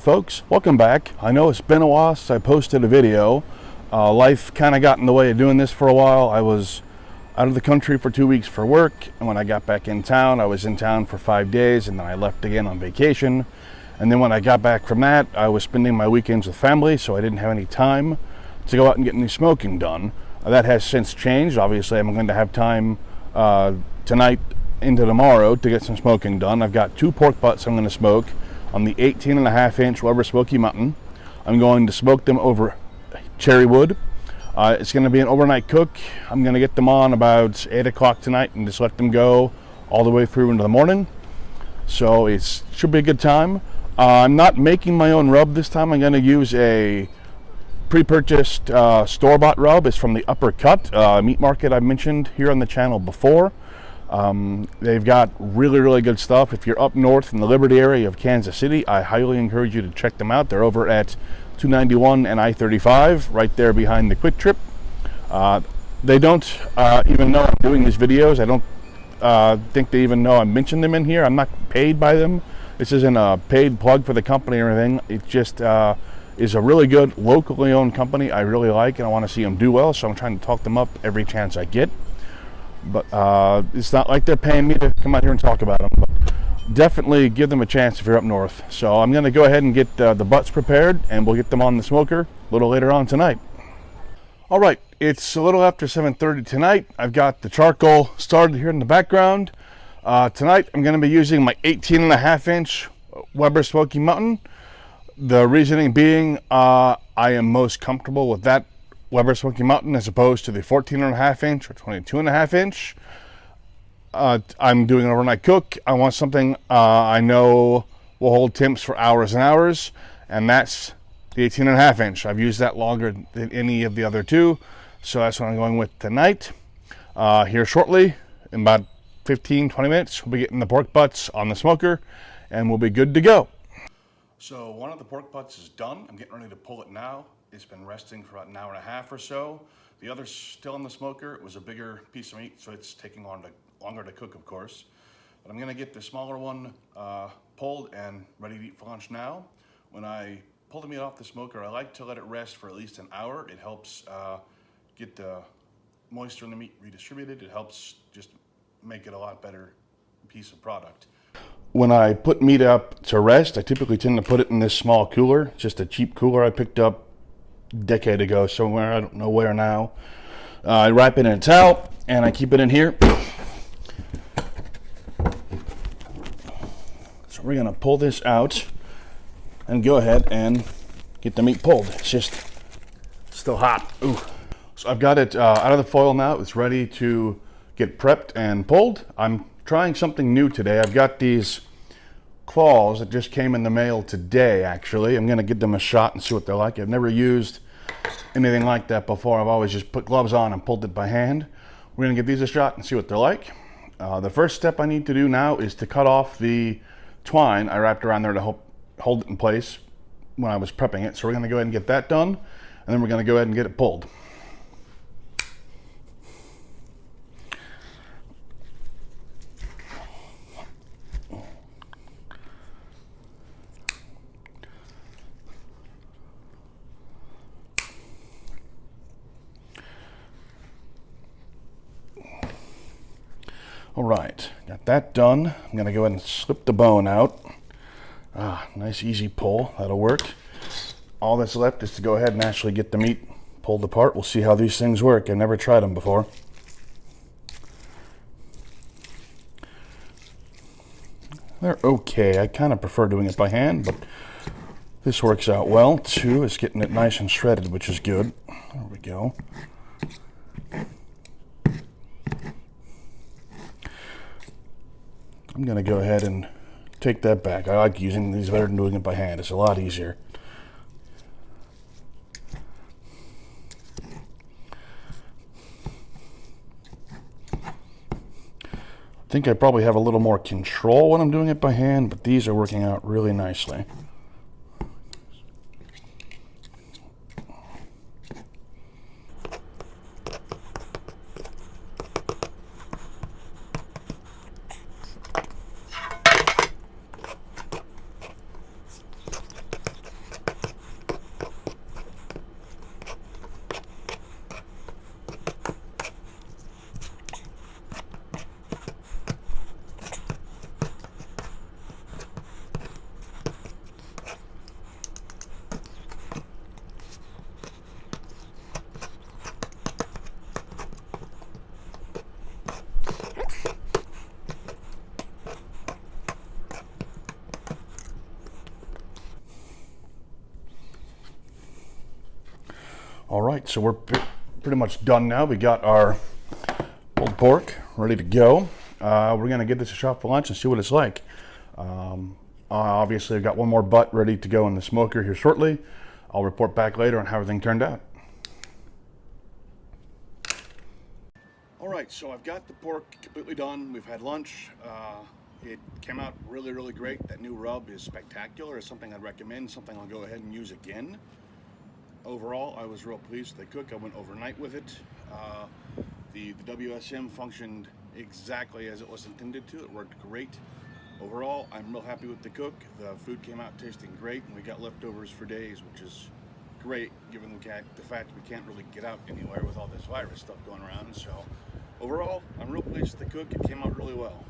folks, welcome back. I know it's been a while since I posted a video. Life kind of got in the way of doing this for a while. I was out of the country for 2 weeks for work, and when I got back in town, I was in town for 5 days, and then I left again on vacation. And then when I got back from that, I was spending my weekends with family, so I didn't have any time to go out and get any smoking done. That has since changed. Obviously, I'm going to have time tonight into tomorrow to get some smoking done. I've got 2 pork butts I'm going to smoke on the 18.5-inch Weber Smoky Mutton. I'm going to smoke them over cherry wood. It's going to be an overnight cook. I'm going to get them on about 8 o'clock tonight and just let them go all the way through into the morning. So it should be a good time. I'm not making my own rub this time. I'm going to use a pre-purchased store-bought rub. It's from the Upper Cut meat market I've mentioned here on the channel before. They've got really good stuff. If you're up north in the Liberty area of Kansas City, I highly encourage you to check them out. They're over at 291 and I-35, right there behind the Quick Trip. They don't even know I'm doing these videos. I don't think they even know I mentioned them in here. I'm not paid by them. This isn't a paid plug for the company or anything. It just is a really good locally owned company I really like, and I want to see them do well, so I'm trying to talk them up every chance I get. But it's not like they're paying me to come out here and talk about them. But definitely give them a chance if you're up north. So I'm going to go ahead and get the butts prepared, and we'll get them on the smoker a little later on tonight. All right, it's a little after 7:30 tonight. I've got the charcoal started here in the background. Tonight I'm going to be using my 18.5-inch Weber Smoky Mutton. The reasoning being I am most comfortable with that Weber Smoky Mutton as opposed to the 14.5-inch or 22.5-inch. I'm doing an overnight cook. I want something I know will hold temps for hours and hours, and that's the 18.5-inch. I've used that longer than any of the other two, so that's what I'm going with tonight. Here shortly, in about 15-20 minutes, we'll be getting the pork butts on the smoker, and we'll be good to go. So one of the pork butts is done. I'm getting ready to pull it now. It's been resting for about an hour and a half or so. The other's still in the smoker. It was a bigger piece of meat, so it's taking longer to cook, of course. But I'm gonna get the smaller one pulled and ready to eat for lunch now. When I pull the meat off the smoker, I like to let it rest for at least an hour. It helps get the moisture in the meat redistributed. It helps just make it a lot better piece of product. When I put meat up to rest, I typically tend to put it in this small cooler. It's just a cheap cooler I picked up a decade ago somewhere, I don't know where now. I wrap it in a towel and I keep it in here. So we're gonna pull this out and go ahead and get the meat pulled. It's just still hot. Ooh. So I've got it out of the foil now. It's ready to get prepped and pulled. I'm trying something new today. I've got these claws that just came in the mail today, actually. I'm gonna give them a shot and see what they're like. I've never used anything like that before. I've always just put gloves on and pulled it by hand. We're gonna give these a shot and see what they're like. The first step I need to do now is to cut off the twine I wrapped around there to help hold it in place when I was prepping it. So we're gonna go ahead and get that done, and then we're gonna go ahead and get it pulled. All right, got that done. I'm gonna go ahead and slip the bone out. Nice easy pull, that'll work. All that's left is to go ahead and actually get the meat pulled apart. We'll see how these things work. I've never tried them before. They're okay. I kind of prefer doing it by hand, but this works out well too. It's getting it nice and shredded, which is good. There we go. I'm gonna go ahead and take that back. I like using these better than doing it by hand. It's a lot easier. I think I probably have a little more control when I'm doing it by hand, but these are working out really nicely. All right, so we're pretty much done now. We got our pulled pork ready to go. We're gonna give this a shot for lunch and see what it's like. Obviously, I've got one more butt ready to go in the smoker here shortly. I'll report back later on how everything turned out. All right, so I've got the pork completely done. We've had lunch. It came out really, really great. That new rub is spectacular. It's something I'd recommend, something I'll go ahead and use again. Overall, I was real pleased with the cook. I went overnight with it. The WSM functioned exactly as it was intended to. It worked great. Overall, I'm real happy with the cook. The food came out tasting great, and we got leftovers for days, which is great given the fact we can't really get out anywhere with all this virus stuff going around. So overall, I'm real pleased with the cook. It came out really well.